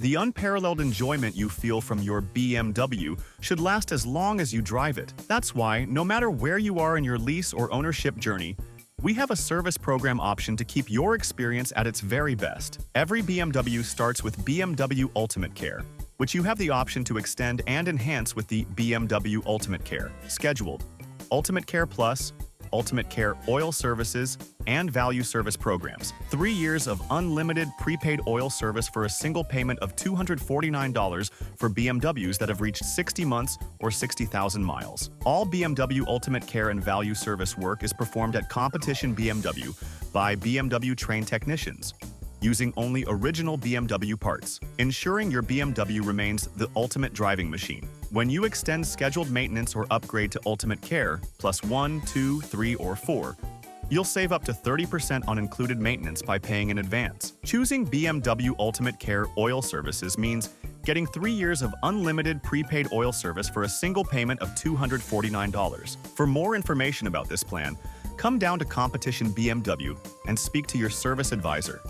The unparalleled enjoyment you feel from your BMW should last as long as you drive it. That's why, no matter where you are in your lease or ownership journey, we have a service program option to keep your experience at its very best. Every BMW starts with BMW Ultimate Care, which you have the option to extend and enhance with the BMW Ultimate Care, Scheduled, Ultimate Care Plus, Ultimate Care Oil Services, and Value Service Programs. 3 years of unlimited prepaid oil service for a single payment of $249 for BMWs that have reached 60 months or 60,000 miles. All BMW Ultimate Care and Value Service work is performed at Competition BMW by BMW trained technicians, using only original BMW parts, ensuring your BMW remains the ultimate driving machine. When you extend scheduled maintenance or upgrade to Ultimate Care, plus 1, 2, 3, or 4, you'll save up to 30% on included maintenance by paying in advance. Choosing BMW Ultimate Care Oil Services means getting 3 years of unlimited prepaid oil service for a single payment of $249. For more information about this plan, come down to Competition BMW and speak to your service advisor.